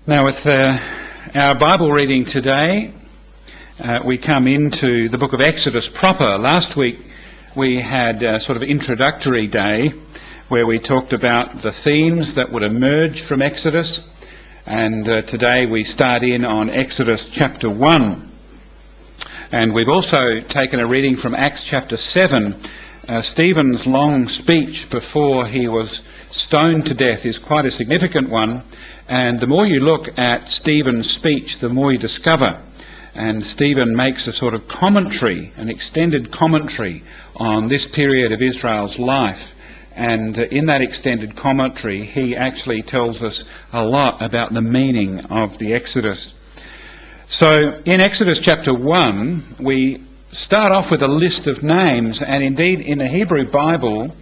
Now with our Bible reading today, we come into the book of Exodus proper. Last week we had a sort of introductory day where we talked about the themes that would emerge from Exodus, and today we start in on Exodus chapter 1. And we've also taken a reading from Acts chapter 7. Stephen's long speech before he was stoned to death is quite a significant one, and the more you look at Stephen's speech, the more you discover. And Stephen makes a sort of commentary, an extended commentary on this period of Israel's life. And in that extended commentary, he actually tells us a lot about the meaning of the Exodus. So in Exodus chapter 1, we start off with a list of names, and indeed in the Hebrew Bible,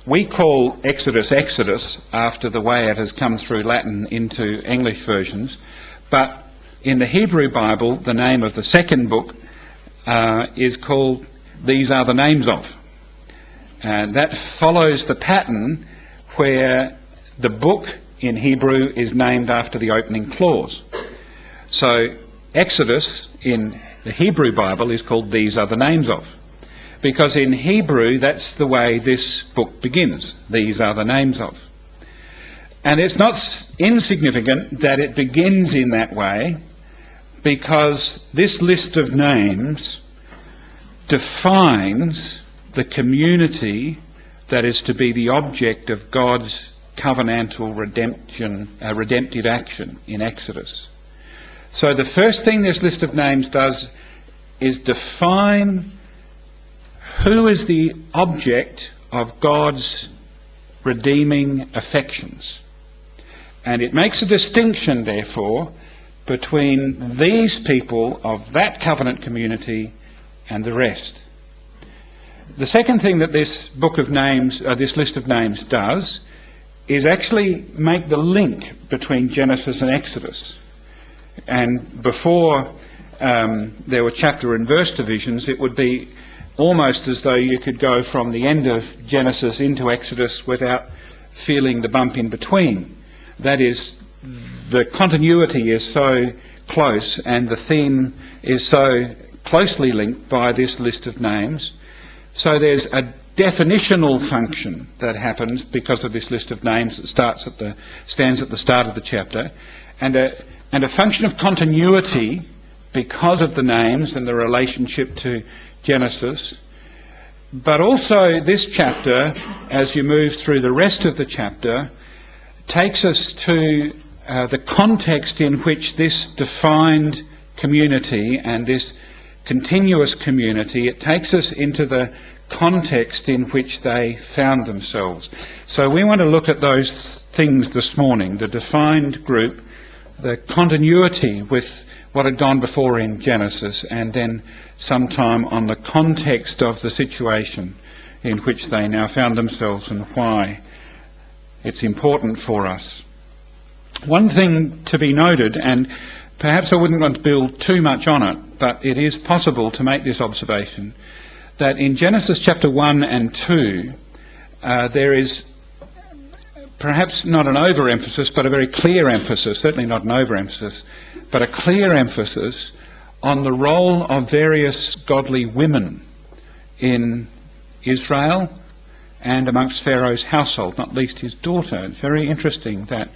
we call Exodus Exodus after the way it has come through Latin into English versions, but in the Hebrew Bible, the name of the second book is called These Are the Names Of. And that follows the pattern where the book in Hebrew is named after the opening clause. So Exodus in the Hebrew Bible is called These Are the Names Of, because in Hebrew that's the way this book begins. These are the names of. And it's not insignificant that it begins in that way, because this list of names defines the community that is to be the object of God's covenantal redemptive action in Exodus. So the first thing this list of names does is define who is the object of God's redeeming affections. And it makes a distinction, therefore, between these people of that covenant community and the rest. The second thing that this book of names, this list of names does, is actually make the link between Genesis and Exodus. And before there were chapter and verse divisions, it would be almost as though you could go from the end of Genesis into Exodus without feeling the bump in between. That is, the continuity is so close and the theme is so closely linked by this list of names. So there's a definitional function that happens because of this list of names that stands at the start of the chapter, and a function of continuity because of the names and the relationship to Genesis. But also this chapter, as you move through the rest of the chapter, takes us to the context in which this defined community and this continuous community, it takes us into the context in which they found themselves. So we want to look at those things this morning: the defined group, the continuity with what had gone before in Genesis, and then sometime on the context of the situation in which they now found themselves and why it's important for us. One thing to be noted, and perhaps I wouldn't want to build too much on it, but it is possible to make this observation, that in Genesis chapter 1 and 2, there is perhaps not an overemphasis, but a very clear emphasis, certainly not an overemphasis, but a clear emphasis on the role of various godly women in Israel and amongst Pharaoh's household, not least his daughter. It's very interesting that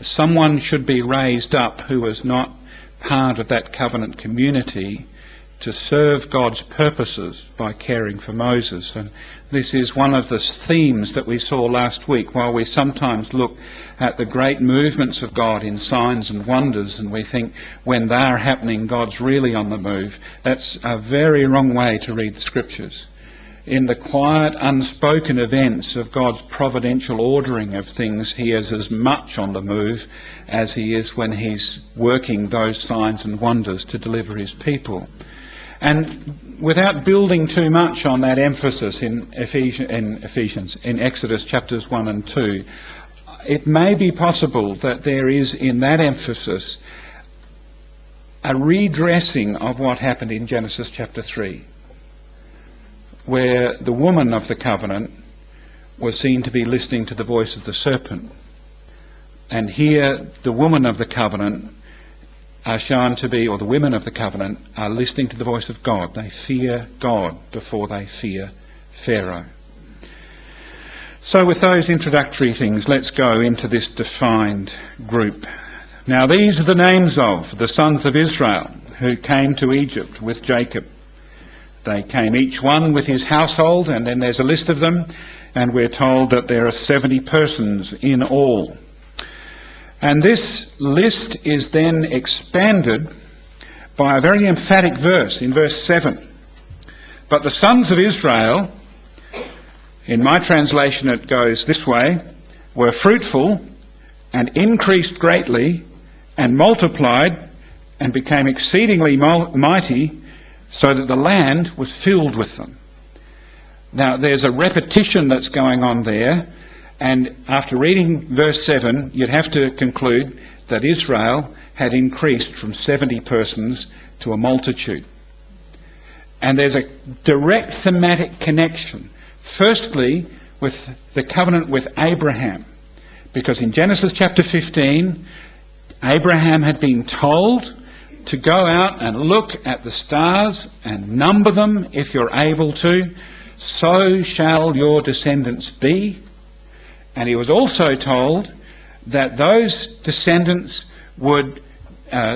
someone should be raised up who was not part of that covenant community to serve God's purposes by caring for Moses. And this is one of the themes that we saw last week. While we sometimes look at the great movements of God in signs and wonders, and we think when they're happening, God's really on the move, that's a very wrong way to read the Scriptures. In the quiet, unspoken events of God's providential ordering of things, he is as much on the move as he is when he's working those signs and wonders to deliver his people. And without building too much on that emphasis in Exodus chapters 1 and 2, it may be possible that there is in that emphasis a redressing of what happened in Genesis chapter 3, where the woman of the covenant was seen to be listening to the voice of the serpent, And here the women of the covenant are shown to be, or the women of the covenant are listening to the voice of God. They fear God before they fear Pharaoh. So with those introductory things, let's go into this defined group. Now these are the names of the sons of Israel who came to Egypt with Jacob. They came each one with his household, and then there's a list of them, and we're told that there are 70 persons in all. And this list is then expanded by a very emphatic verse in verse 7. But the sons of Israel, in my translation it goes this way, were fruitful and increased greatly and multiplied and became exceedingly mighty, so that the land was filled with them. Now there's a repetition that's going on there, and after reading verse 7 you'd have to conclude that Israel had increased from 70 persons to a multitude. And there's a direct thematic connection, firstly with the covenant with Abraham, because in Genesis chapter 15 Abraham had been told to go out and look at the stars and number them if you're able to, so shall your descendants be. And he was also told that those descendants would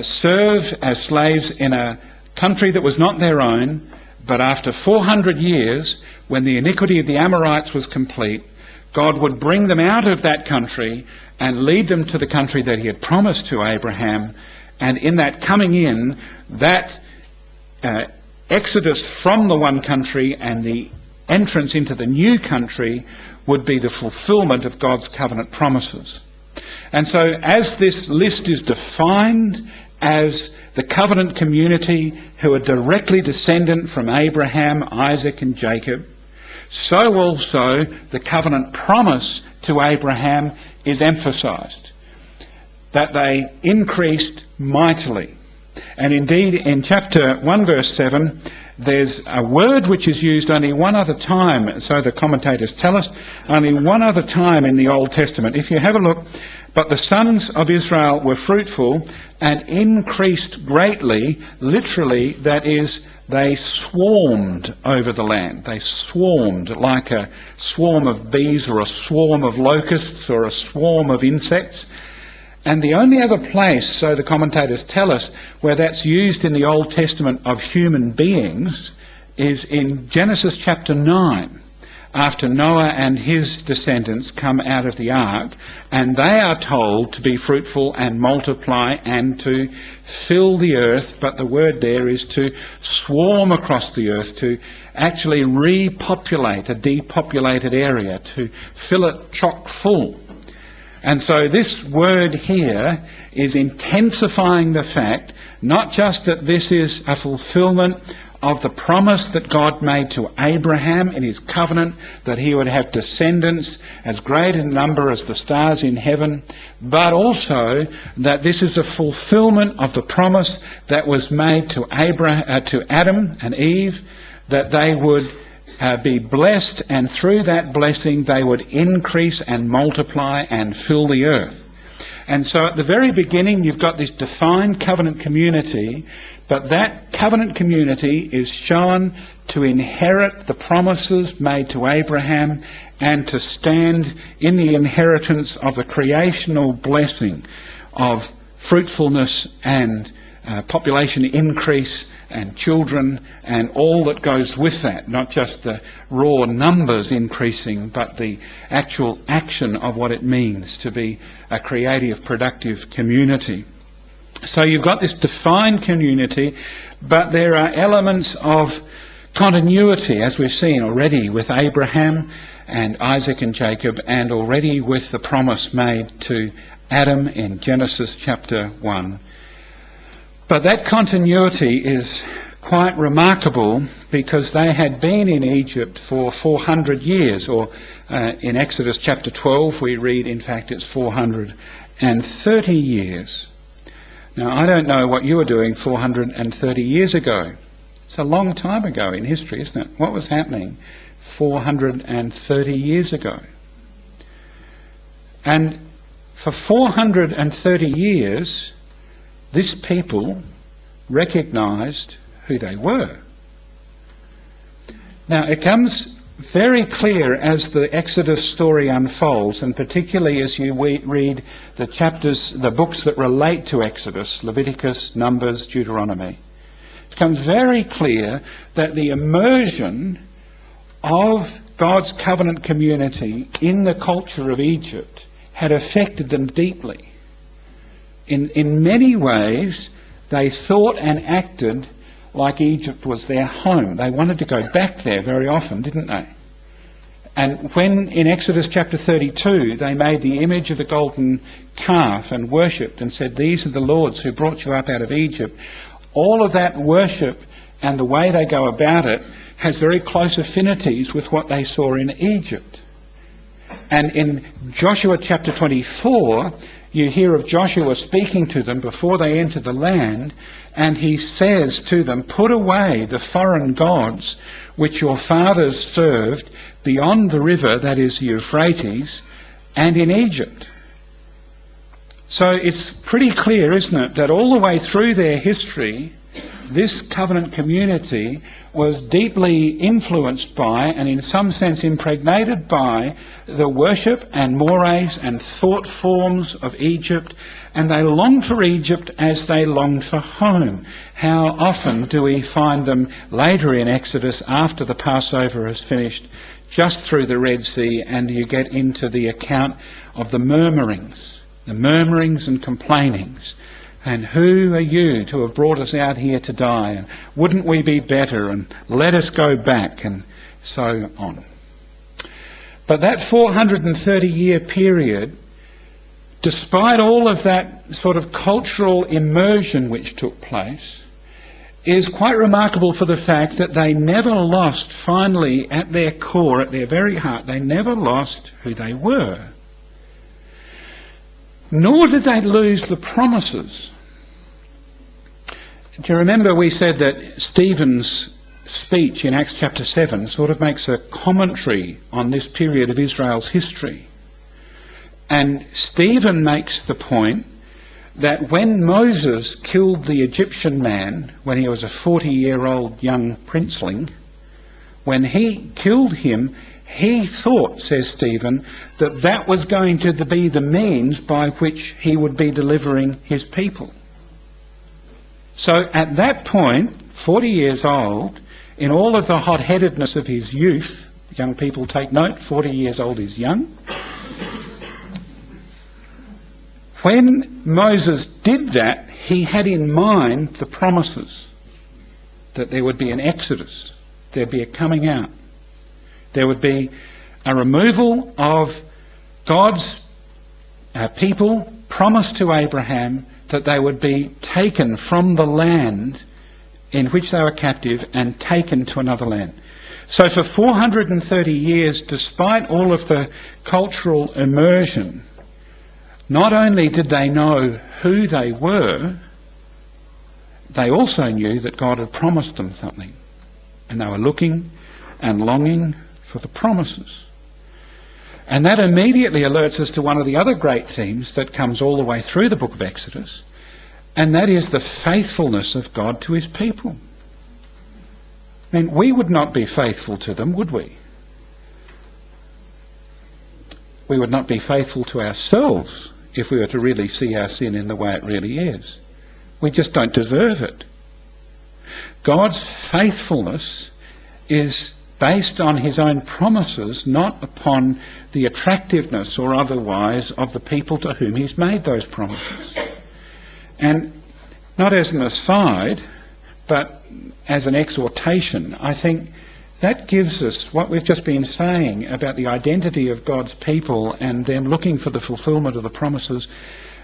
serve as slaves in a country that was not their own, but after 400 years, when the iniquity of the Amorites was complete, God would bring them out of that country and lead them to the country that he had promised to Abraham. And in that coming in, that exodus from the one country and the entrance into the new country would be the fulfillment of God's covenant promises. And so as this list is defined as the covenant community who are directly descendant from Abraham, Isaac and Jacob, so also the covenant promise to Abraham is emphasised, that they increased mightily. And indeed in chapter 1 verse 7 there's a word which is used only one other time, so the commentators tell us, only one other time in the Old Testament. If you have a look, but the sons of Israel were fruitful and increased greatly, literally that is, they swarmed over the land. They swarmed like a swarm of bees or a swarm of locusts or a swarm of insects. And the only other place, so the commentators tell us, where that's used in the Old Testament of human beings is in Genesis chapter 9, after Noah and his descendants come out of the ark, and they are told to be fruitful and multiply and to fill the earth, but the word there is to swarm across the earth, to actually repopulate a depopulated area, to fill it chock full. And so this word here is intensifying the fact, not just that this is a fulfillment of the promise that God made to Abraham in his covenant, that he would have descendants as great in number as the stars in heaven, but also that this is a fulfillment of the promise that was made to Adam and Eve, that they would be blessed, and through that blessing they would increase and multiply and fill the earth. And so at the very beginning you've got this defined covenant community, but that covenant community is shown to inherit the promises made to Abraham and to stand in the inheritance of the creational blessing of fruitfulness and population increase and children and all that goes with that, not just the raw numbers increasing, but the actual action of what it means to be a creative, productive community. So you've got this defined community, but there are elements of continuity, as we've seen already with Abraham and Isaac and Jacob, and already with the promise made to Adam in Genesis chapter 1. But that continuity is quite remarkable because they had been in Egypt for 400 years, or in Exodus chapter 12 we read, in fact, it's 430 years. Now, I don't know what you were doing 430 years ago. It's a long time ago in history, isn't it? What was happening 430 years ago? And For 430 years, this people recognised who they were. Now, it comes very clear as the Exodus story unfolds, and particularly as you read the chapters, the books that relate to Exodus, Leviticus, Numbers, Deuteronomy. It becomes very clear that the immersion of God's covenant community in the culture of Egypt had affected them deeply. In many ways, they thought and acted like Egypt was their home. They wanted to go back there very often, didn't they? And when in Exodus chapter 32 they made the image of the golden calf and worshipped and said, "These are the lords who brought you up out of Egypt," all of that worship and the way they go about it has very close affinities with what they saw in Egypt. And in Joshua chapter 24, you hear of Joshua speaking to them before they enter the land, and he says to them, "Put away the foreign gods which your fathers served beyond the river," that is the Euphrates, "and in Egypt." So it's pretty clear, isn't it, that all the way through their history, this covenant community was deeply influenced by, and in some sense impregnated by, the worship and mores and thought forms of Egypt, and they longed for Egypt as they longed for home. How often do we find them later in Exodus, after the Passover is finished, just through the Red Sea, and you get into the account of the murmurings and complainings. And who are you to have brought us out here to die? And wouldn't we be better? And let us go back, and so on. But that 430-year period, despite all of that sort of cultural immersion which took place, is quite remarkable for the fact that they never lost, finally, at their core, at their very heart, they never lost who they were. Nor did they lose the promises. Do you remember we said that Stephen's speech in Acts chapter 7 sort of makes a commentary on this period of Israel's history? And Stephen makes the point that when Moses killed the Egyptian man, when he was a 40-year-old young princeling, when he killed him, he thought, says Stephen, that that was going to be the means by which he would be delivering his people. So at that point, 40 years old, in all of the hot-headedness of his youth, young people take note, 40 years old is young. When Moses did that, he had in mind the promises, that there would be an exodus, there'd be a coming out. There would be a removal of God's people promised to Abraham, that they would be taken from the land in which they were captive and taken to another land. So for 430 years, despite all of the cultural immersion, not only did they know who they were, they also knew that God had promised them something. And they were looking and longing for the promises. And that immediately alerts us to one of the other great themes that comes all the way through the book of Exodus, and that is the faithfulness of God to his people. I mean, we would not be faithful to them, would we? We would not be faithful to ourselves if we were to really see our sin in the way it really is. We just don't deserve it. God's faithfulness is based on his own promises, not upon the attractiveness or otherwise of the people to whom he's made those promises. And not as an aside, but as an exhortation, I think that gives us what we've just been saying about the identity of God's people and them looking for the fulfilment of the promises,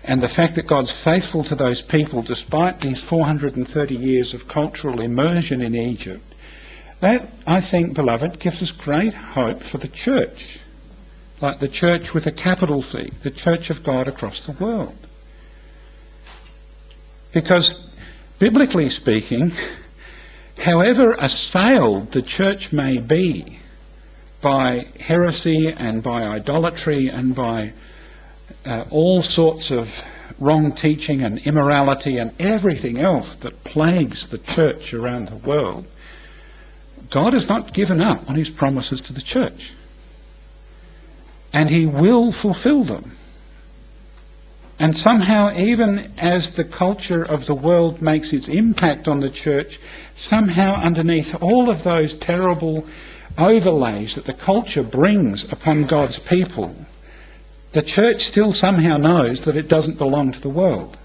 and the fact that God's faithful to those people despite these 430 years of cultural immersion in Egypt. That, I think, beloved, gives us great hope for the church, like the church with a capital C, the church of God across the world. Because, biblically speaking, however assailed the church may be by heresy and by idolatry and by all sorts of wrong teaching and immorality and everything else that plagues the church around the world, God has not given up on his promises to the church. And he will fulfill them. And somehow, even as the culture of the world makes its impact on the church, somehow underneath all of those terrible overlays that the culture brings upon God's people, the church still somehow knows that it doesn't belong to the world,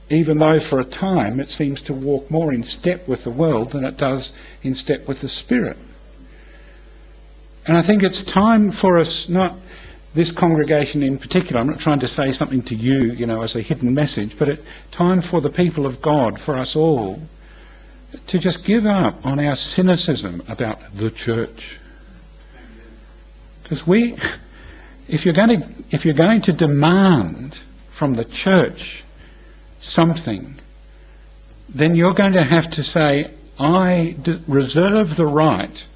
even though for a time it seems to walk more in step with the world than it does in step with the Spirit. And I think it's time for us, not this congregation in particular, I'm not trying to say something to you, as a hidden message, but it's time for the people of God, for us all, to just give up on our cynicism about the church. Because if you're going to demand from the church something, then you're going to have to say, I reserve the right,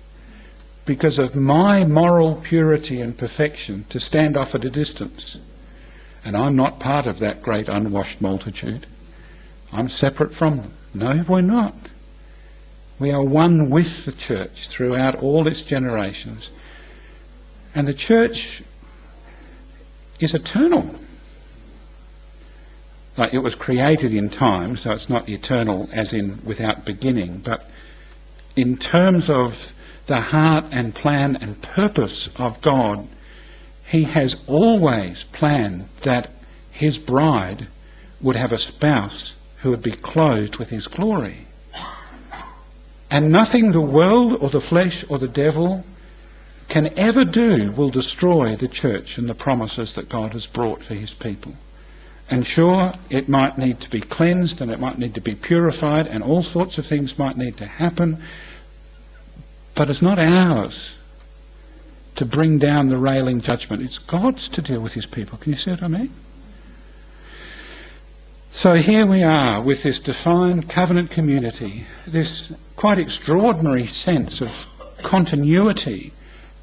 because of my moral purity and perfection, to stand off at a distance. And I'm not part of that great unwashed multitude. I'm separate from them. No, we're not. We are one with the church throughout all its generations. And the church is eternal. Like, it was created in time, so it's not eternal as in without beginning, but in terms of the heart and plan and purpose of God, he has always planned that his bride would have a spouse who would be clothed with his glory. And nothing the world or the flesh or the devil can ever do will destroy the church and the promises that God has brought for his people. And sure, it might need to be cleansed and it might need to be purified and all sorts of things might need to happen, but it's not ours to bring down the railing judgment. It's God's to deal with his people. Can you see what I mean? So here we are with this defined covenant community, this quite extraordinary sense of continuity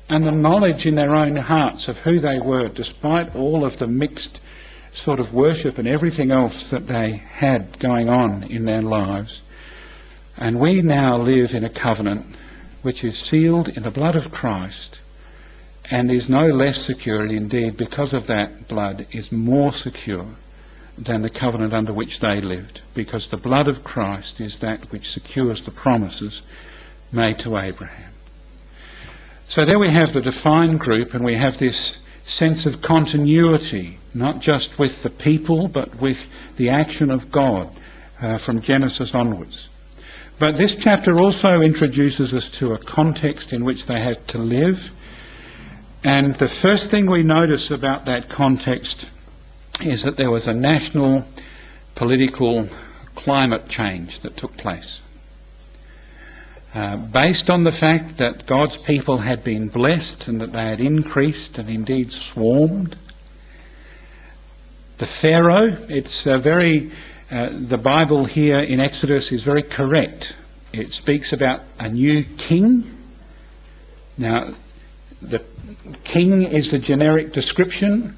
and the knowledge in their own hearts of who they were, despite all of the mixed sort of worship and everything else that they had going on in their lives. And we now live in a covenant which is sealed in the blood of Christ and is no less secure, and indeed because of that blood is more secure than the covenant under which they lived, because the blood of Christ is that which secures the promises made to Abraham. So there we have the defined group, and we have this sense of continuity, not just with the people but with the action of God from Genesis onwards. But this chapter also introduces us to a context in which they had to live. And the first thing we notice about that context is that there was a national political climate change that took place. Based on the fact that God's people had been blessed and that they had increased and indeed swarmed. The Pharaoh, the Bible here in Exodus is very correct. It speaks about a new king. Now, the king is the generic description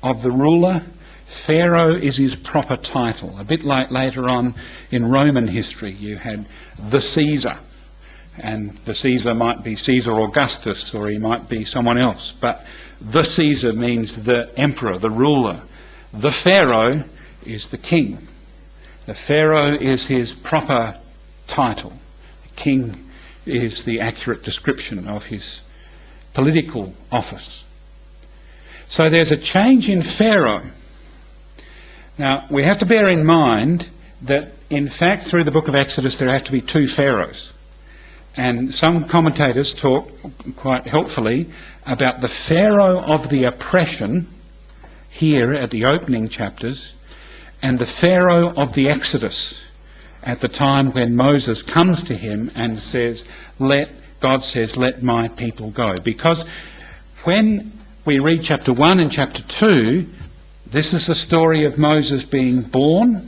of the ruler. Pharaoh is his proper title. A bit like later on in Roman history, you had the Caesar. And the Caesar might be Caesar Augustus, or he might be someone else. But the Caesar means the emperor, the ruler. The Pharaoh is the king. The Pharaoh is his proper title. The king is the accurate description of his political office. So there's a change in Pharaoh. Now, we have to bear in mind that, in fact, through the book of Exodus, there have to be two Pharaohs. And some commentators talk quite helpfully about the Pharaoh of the oppression here at the opening chapters and the Pharaoh of the Exodus at the time when Moses comes to him and says, God says, let my people go. Because when we read chapter 1 and chapter 2, this is the story of Moses being born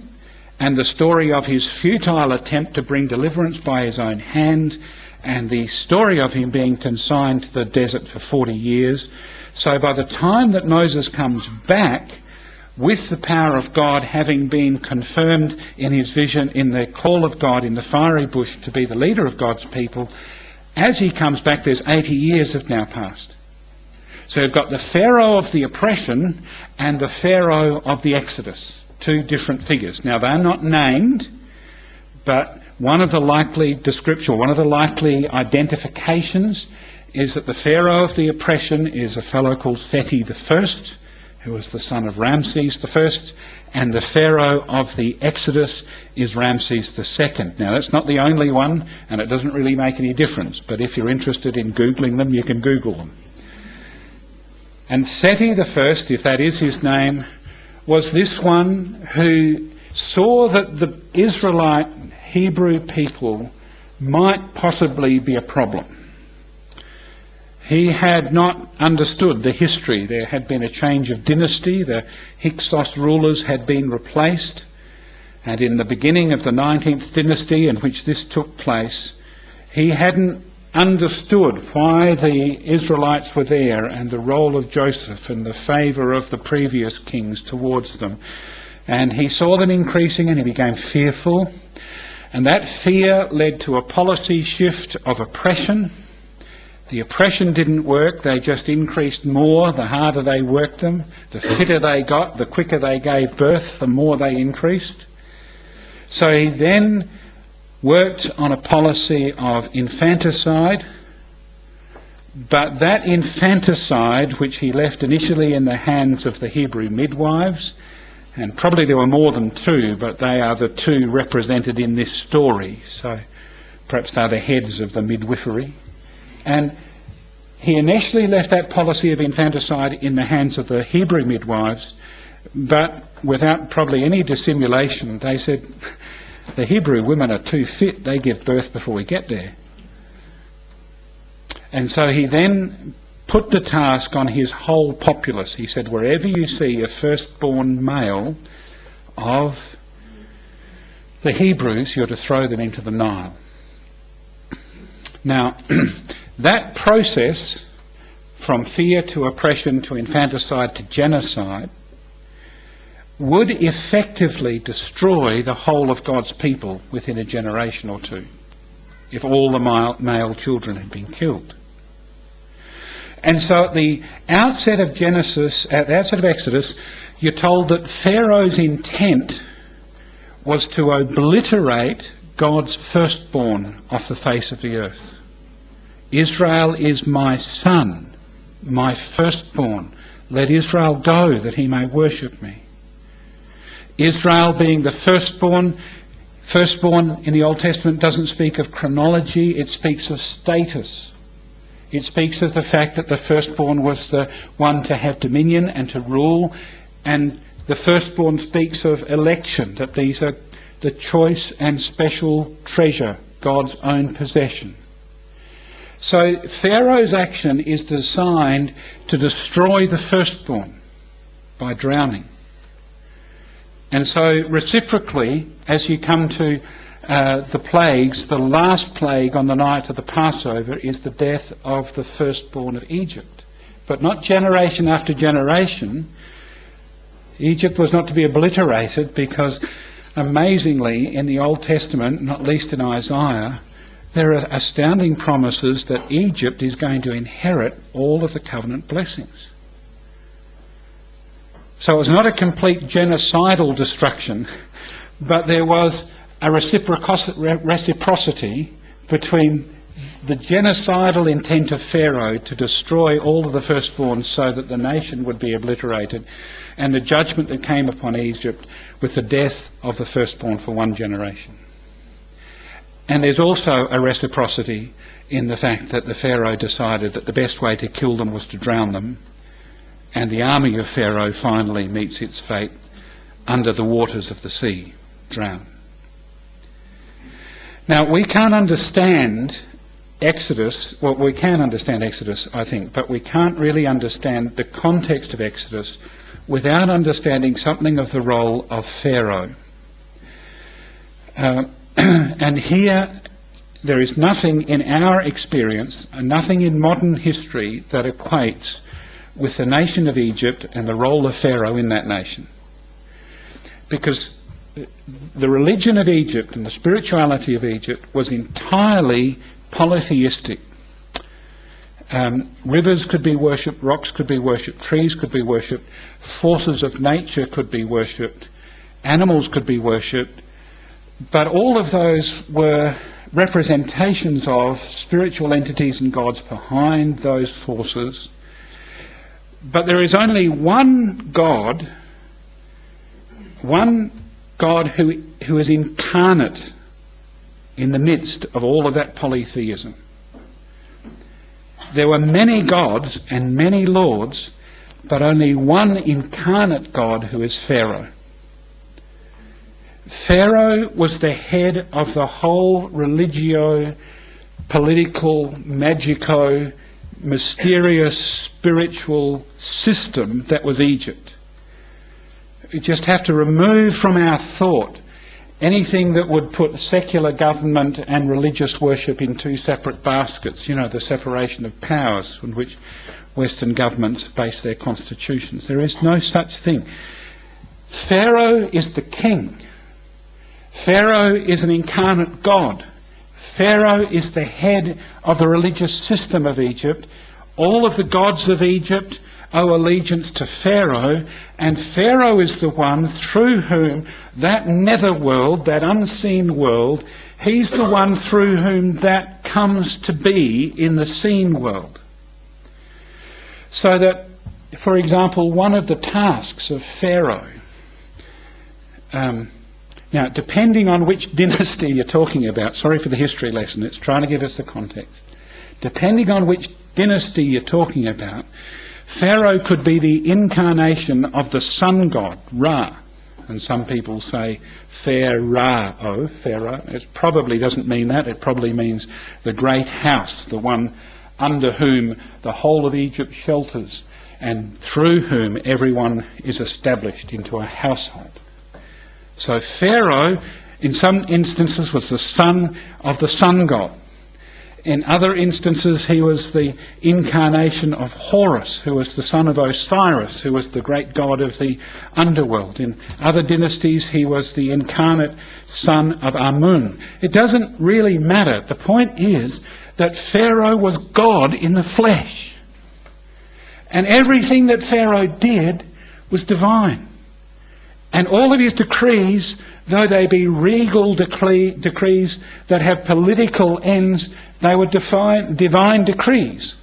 and the story of his futile attempt to bring deliverance by his own hand and the story of him being consigned to the desert for 40 years. So by the time that Moses comes back, with the power of God having been confirmed in his vision, in the call of God in the fiery bush to be the leader of God's people, as he comes back, there's 80 years have now passed. So you've got the Pharaoh of the oppression and the Pharaoh of the Exodus, two different figures. Now they're not named, but one of the likely description, one of the likely identifications is that the Pharaoh of the oppression is a fellow called Seti I, who was the son of Ramses I, and the Pharaoh of the Exodus is Ramses II. Now that's not the only one, and it doesn't really make any difference, but if you're interested in Googling them, you can Google them. And Seti I, if that is his name, was this one who saw that the Israelite Hebrew people might possibly be a problem. He had not understood the history. There had been a change of dynasty. The Hyksos rulers had been replaced. And in the beginning of the 19th dynasty in which this took place, he hadn't understood why the Israelites were there and the role of Joseph and the favour of the previous kings towards them. And he saw them increasing and he became fearful. And that fear led to a policy shift of oppression. The oppression didn't work, they just increased more the harder they worked them. The fitter they got, the quicker they gave birth, the more they increased. So he then worked on a policy of infanticide, but that infanticide, which he left initially in the hands of the Hebrew midwives, and probably there were more than two, but they are the two represented in this story, so perhaps they're the heads of the midwifery. And he initially left that policy of infanticide in the hands of the Hebrew midwives, but without probably any dissimulation, they said, the Hebrew women are too fit, they give birth before we get there. And so he then put the task on his whole populace. He said, wherever you see a firstborn male of the Hebrews, you're to throw them into the Nile. Now, that process, from fear to oppression to infanticide to genocide, would effectively destroy the whole of God's people within a generation or two, if all the male children had been killed. And so at the outset of Exodus, you're told that Pharaoh's intent was to obliterate God's firstborn off the face of the earth. Israel is my son, my firstborn. Let Israel go that he may worship me. Israel being the firstborn in the Old Testament doesn't speak of chronology, it speaks of status. It speaks of the fact that the firstborn was the one to have dominion and to rule, and the firstborn speaks of election, that these are the choice and special treasure, God's own possession. So Pharaoh's action is designed to destroy the firstborn by drowning. And so reciprocally, as you come to the plagues, the last plague on the night of the Passover is the death of the firstborn of Egypt. But not generation after generation. Egypt was not to be obliterated because, amazingly, in the Old Testament, not least in Isaiah, there are astounding promises that Egypt is going to inherit all of the covenant blessings. So it was not a complete genocidal destruction, but there was a reciprocity between the genocidal intent of Pharaoh to destroy all of the firstborn so that the nation would be obliterated, and the judgment that came upon Egypt with the death of the firstborn for one generation. And there's also a reciprocity in the fact that the Pharaoh decided that the best way to kill them was to drown them, and the army of Pharaoh finally meets its fate under the waters of the sea, drowned. Now, we can't understand Exodus, well, we can understand Exodus, I think, but we can't really understand the context of Exodus without understanding something of the role of Pharaoh. And here, there is nothing in our experience and nothing in modern history that equates with the nation of Egypt and the role of Pharaoh in that nation. Because the religion of Egypt and the spirituality of Egypt was entirely polytheistic. Rivers could be worshipped, rocks could be worshipped, trees could be worshipped, forces of nature could be worshipped, animals could be worshipped, but all of those were representations of spiritual entities and gods behind those forces. But there is only one God who is incarnate in the midst of all of that polytheism. There were many gods and many lords, but only one incarnate God, who is Pharaoh. Pharaoh was the head of the whole religio, political, magico, mysterious, spiritual system that was Egypt. We just have to remove from our thought anything that would put secular government and religious worship in two separate baskets, the separation of powers on which Western governments base their constitutions. There is no such thing. Pharaoh is the king. Pharaoh is an incarnate God. Pharaoh is the head of the religious system of Egypt. All of the gods of Egypt owe allegiance to Pharaoh, and Pharaoh is the one through whom that netherworld, that unseen world, he's the one through whom that comes to be in the seen world. So that, for example, one of the tasks of Pharaoh, now depending on which dynasty you're talking about, sorry for the history lesson, it's trying to give us the context. Depending on which dynasty you're talking about, Pharaoh could be the incarnation of the sun god, Ra. And some people say Pharaoh. It probably doesn't mean that. It probably means the great house, the one under whom the whole of Egypt shelters and through whom everyone is established into a household. So Pharaoh, in some instances, was the son of the sun god. In other instances, he was the incarnation of Horus, who was the son of Osiris, who was the great god of the underworld. In other dynasties, he was the incarnate son of Amun. It doesn't really matter. The point is that Pharaoh was God in the flesh. And everything that Pharaoh did was divine. And all of his decrees, though they be regal decrees that have political ends, they were divine decrees.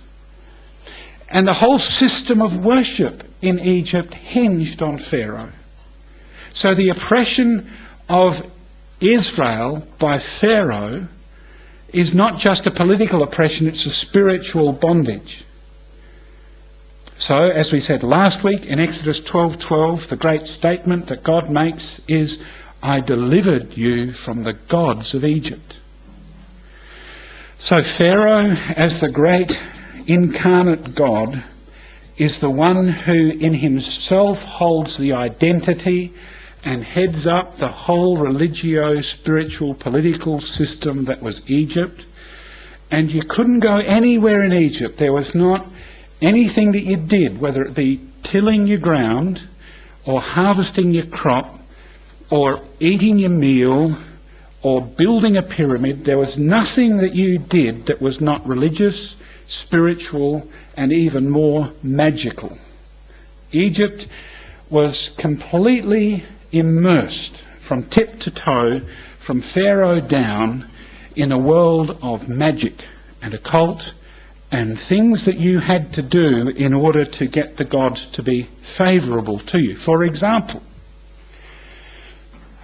And the whole system of worship in Egypt hinged on Pharaoh. So the oppression of Israel by Pharaoh is not just a political oppression, it's a spiritual bondage. So, as we said last week, in Exodus 12:12, the great statement that God makes is, I delivered you from the gods of Egypt. So Pharaoh, as the great incarnate God, is the one who in himself holds the identity and heads up the whole religio, spiritual, political system that was Egypt. And you couldn't go anywhere in Egypt. There was not anything that you did, whether it be tilling your ground or harvesting your crop or eating your meal or building a pyramid. There was nothing that you did that was not religious, spiritual, and even more magical. Egypt was completely immersed from tip to toe, from Pharaoh down, in a world of magic and occult and things that you had to do in order to get the gods to be favourable to you. For example,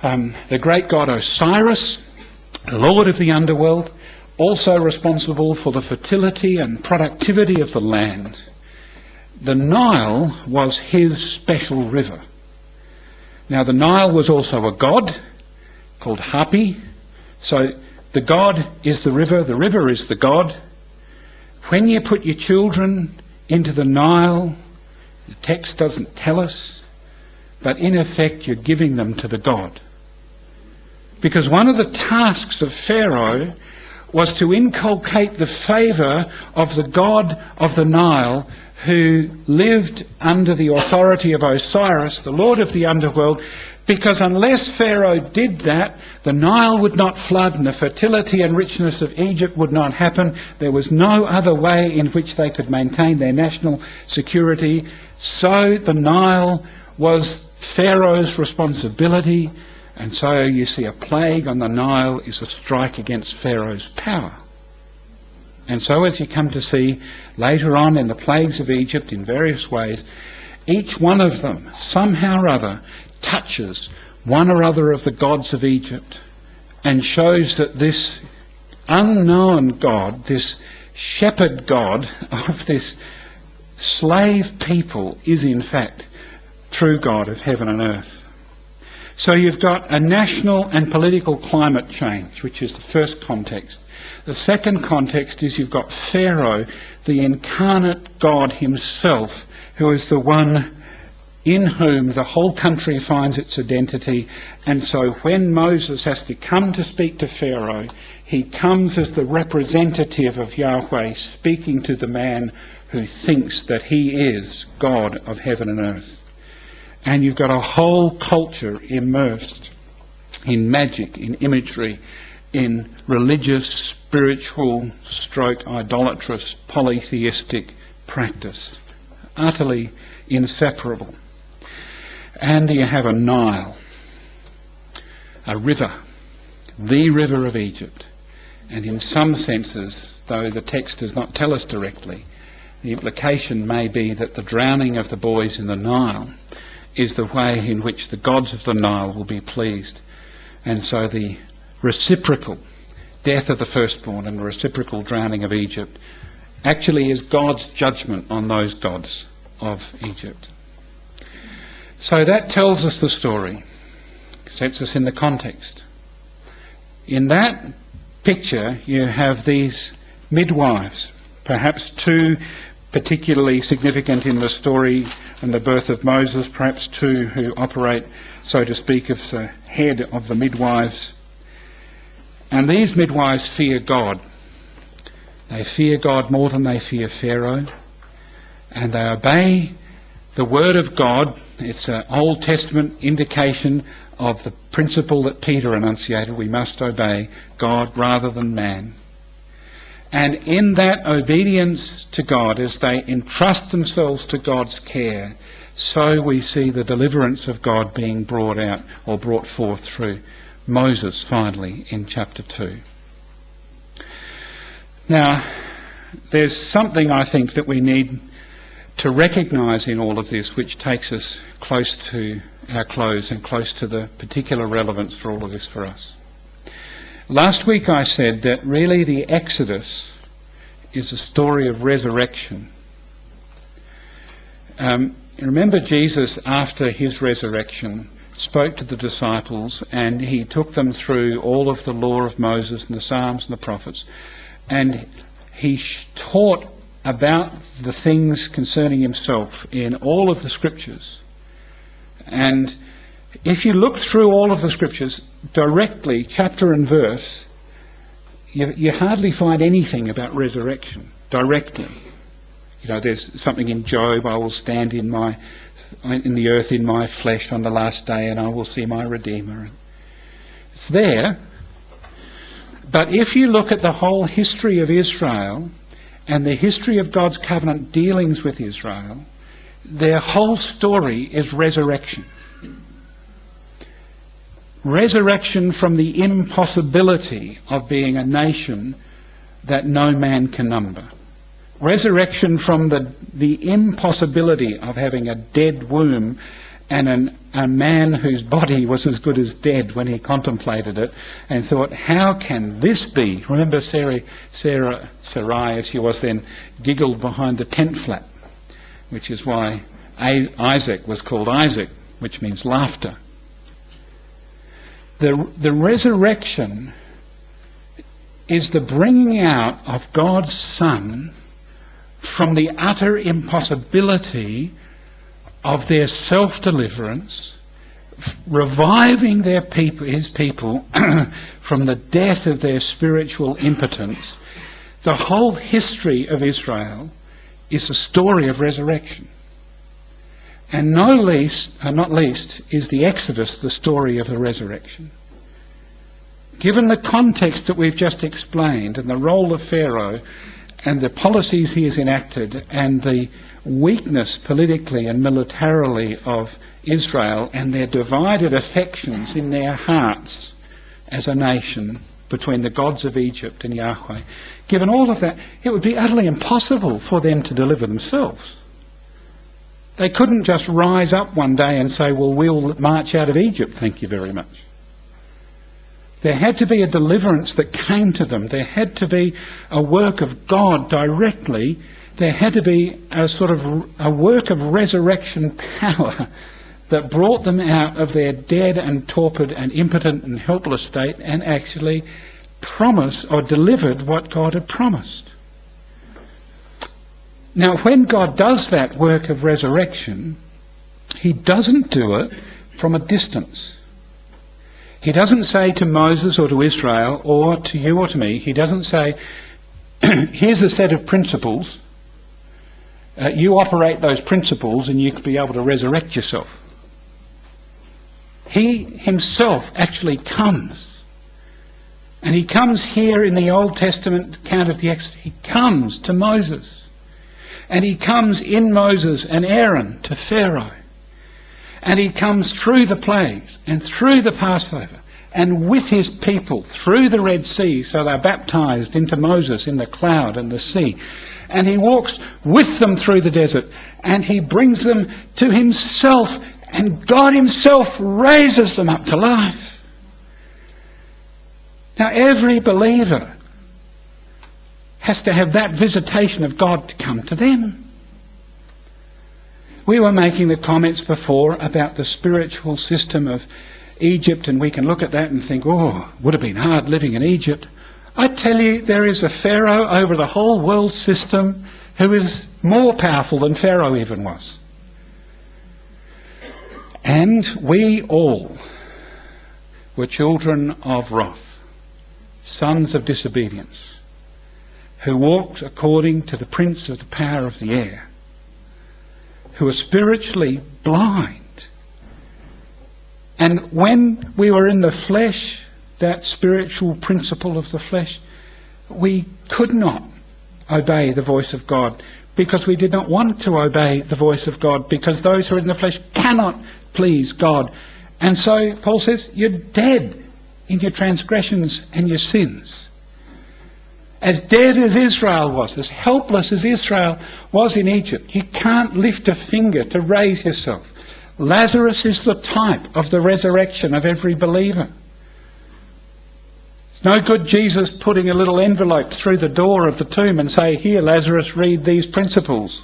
the great god Osiris, the lord of the underworld, also responsible for the fertility and productivity of the land. The Nile was his special river. Now the Nile was also a god called Hapi. So the god is the river is the god. When you put your children into the Nile, the text doesn't tell us, but in effect you're giving them to the god. Because one of the tasks of Pharaoh was to inculcate the favour of the god of the Nile, who lived under the authority of Osiris, the lord of the underworld, because unless Pharaoh did that, the Nile would not flood and the fertility and richness of Egypt would not happen. There was no other way in which they could maintain their national security. So the Nile was Pharaoh's responsibility, and so you see a plague on the Nile is a strike against Pharaoh's power. And so as you come to see later on in the plagues of Egypt in various ways, each one of them somehow or other touches one or other of the gods of Egypt and shows that this unknown God, this shepherd God of this slave people, is in fact true God of heaven and earth. So you've got a national and political climate change, which is the first context. The second context is you've got Pharaoh, the incarnate God himself, who is the one in whom the whole country finds its identity. And so when Moses has to come to speak to Pharaoh, he comes as the representative of Yahweh, speaking to the man who thinks that he is God of heaven and earth. And you've got a whole culture immersed in magic, in imagery, in religious, spiritual, idolatrous, polytheistic practice. Utterly inseparable. And you have a Nile, a river, the river of Egypt. And in some senses, though the text does not tell us directly, the implication may be that the drowning of the boys in the Nile is the way in which the gods of the Nile will be pleased. And so the reciprocal death of the firstborn and the reciprocal drowning of Egypt actually is God's judgment on those gods of Egypt. So that tells us the story, sets us in the context. In that picture you have these midwives, perhaps two particularly significant in the story and the birth of Moses, perhaps two who operate, so to speak, as the head of the midwives. And these midwives fear God. They fear God more than they fear Pharaoh, and they obey the word of God. It's an Old Testament indication of the principle that Peter enunciated: we must obey God rather than man. And in that obedience to God, as they entrust themselves to God's care, so we see the deliverance of God being brought out or brought forth through Moses finally in chapter 2. Now, there's something I think that we need to recognise in all of this, which takes us close to our close and close to the particular relevance for all of this for us. Last week I said that really the Exodus is a story of resurrection. Remember, Jesus, after his resurrection, spoke to the disciples, and he took them through all of the law of Moses and the Psalms and the prophets, and he taught about the things concerning himself in all of the scriptures. And if you look through all of the scriptures directly, chapter and verse, you hardly find anything about resurrection directly. You know, there's something in Job: I will stand in the earth in my flesh on the last day, and I will see my Redeemer. It's there. But if you look at the whole history of Israel and the history of God's covenant dealings with Israel, their whole story is resurrection. Resurrection from the impossibility of being a nation that no man can number. Resurrection from the impossibility of having a dead womb and a man whose body was as good as dead when he contemplated it and thought, how can this be? Remember Sarai, as she was then, giggled behind the tent flap, which is why Isaac was called Isaac, which means laughter. The resurrection is the bringing out of God's Son from the utter impossibility of their self-deliverance reviving their people, his people, from the death of their spiritual impotence. The whole history of Israel is a story of resurrection. And not least, is the Exodus the story of the resurrection. Given the context that we've just explained, and the role of Pharaoh, and the policies he has enacted, and the weakness politically and militarily of Israel, and their divided affections in their hearts as a nation between the gods of Egypt and Yahweh, given all of that, it would be utterly impossible for them to deliver themselves. They couldn't just rise up one day and say, well, we'll march out of Egypt, thank you very much. There had to be a deliverance that came to them. There had to be a work of God directly. There had to be a sort of a work of resurrection power that brought them out of their dead and torpid and impotent and helpless state and actually promised or delivered what God had promised. Now, when God does that work of resurrection, he doesn't do it from a distance. He doesn't say to Moses or to Israel or to you or to me, he doesn't say, here's a set of principles, you operate those principles and you could be able to resurrect yourself. He himself actually comes. And he comes here in the Old Testament account of the Exodus. He comes to Moses. And he comes in Moses and Aaron to Pharaoh. And he comes through the plagues and through the Passover and with his people through the Red Sea, so they're baptized into Moses in the cloud and the sea. And he walks with them through the desert and he brings them to himself, and God himself raises them up to life. Now every believer has to have that visitation of God to come to them. We were making the comments before about the spiritual system of Egypt, and we can look at that and think, oh, would have been hard living in Egypt. I tell you, there is a Pharaoh over the whole world system who is more powerful than Pharaoh even was. And we all were children of wrath, sons of disobedience, who walked according to the prince of the power of the air, who are spiritually blind. And when we were in the flesh, that spiritual principle of the flesh, we could not obey the voice of God because we did not want to obey the voice of God, because those who are in the flesh cannot please God. And so Paul says, you're dead in your transgressions and your sins. As dead as Israel was, as helpless as Israel was in Egypt, you can't lift a finger to raise yourself. Lazarus is the type of the resurrection of every believer. It's no good Jesus putting a little envelope through the door of the tomb and say, here, Lazarus, read these principles.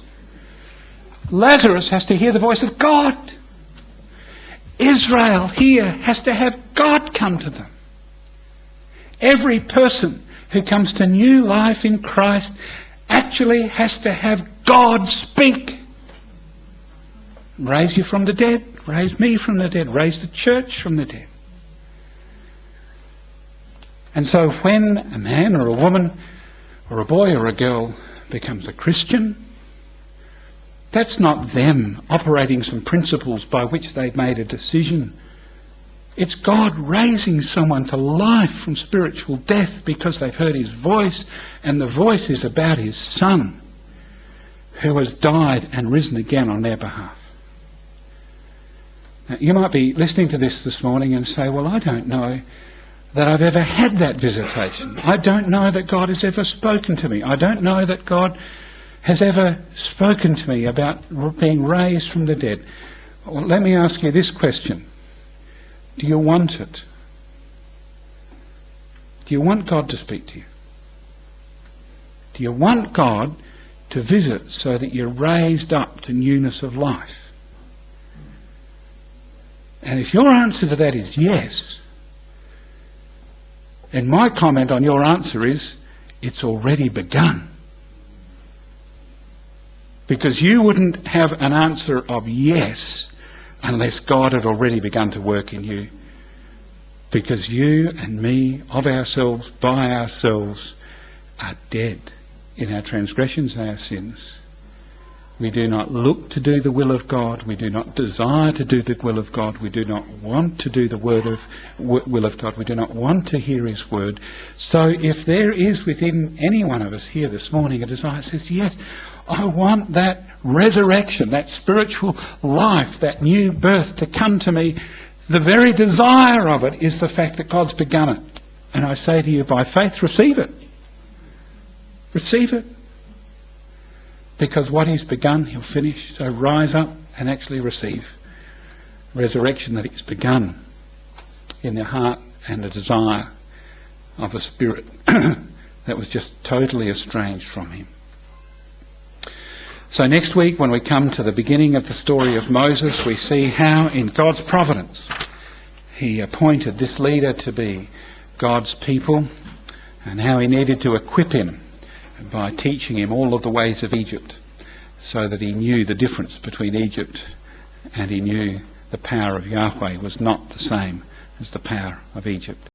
Lazarus has to hear the voice of God. Israel here has to have God come to them. Every person who comes to new life in Christ actually has to have God speak. Raise you from the dead, raise me from the dead, raise the church from the dead. And so when a man or a woman or a boy or a girl becomes a Christian, that's not them operating some principles by which they've made a decision. It's God raising someone to life from spiritual death because they've heard his voice, and the voice is about his Son who has died and risen again on their behalf. Now, you might be listening to this morning and say, well, I don't know that I've ever had that visitation. I don't know that God has ever spoken to me. I don't know that God has ever spoken to me about being raised from the dead. Well, let me ask you this question. Do you want it? Do you want God to speak to you? Do you want God to visit so that you're raised up to newness of life? And if your answer to that is yes, then my comment on your answer is, it's already begun. Because you wouldn't have an answer of yes unless God had already begun to work in you. Because you and me, of ourselves, by ourselves, are dead in our transgressions and our sins. We do not look to do the will of God. We do not desire to do the will of God. We do not want to do the will of God. We do not want to hear his word. So if there is within any one of us here this morning a desire that says, yes, I want that resurrection, that spiritual life, that new birth to come to me, the very desire of it is the fact that God's begun it. And I say to you, by faith, receive it. Receive it. Because what he's begun, he'll finish. So rise up and actually receive resurrection that he's begun in the heart and the desire of a spirit that was just totally estranged from him. So next week, when we come to the beginning of the story of Moses, we see how in God's providence he appointed this leader to be God's people, and how he needed to equip him by teaching him all of the ways of Egypt, so that he knew the difference between Egypt, and he knew the power of Yahweh was not the same as the power of Egypt.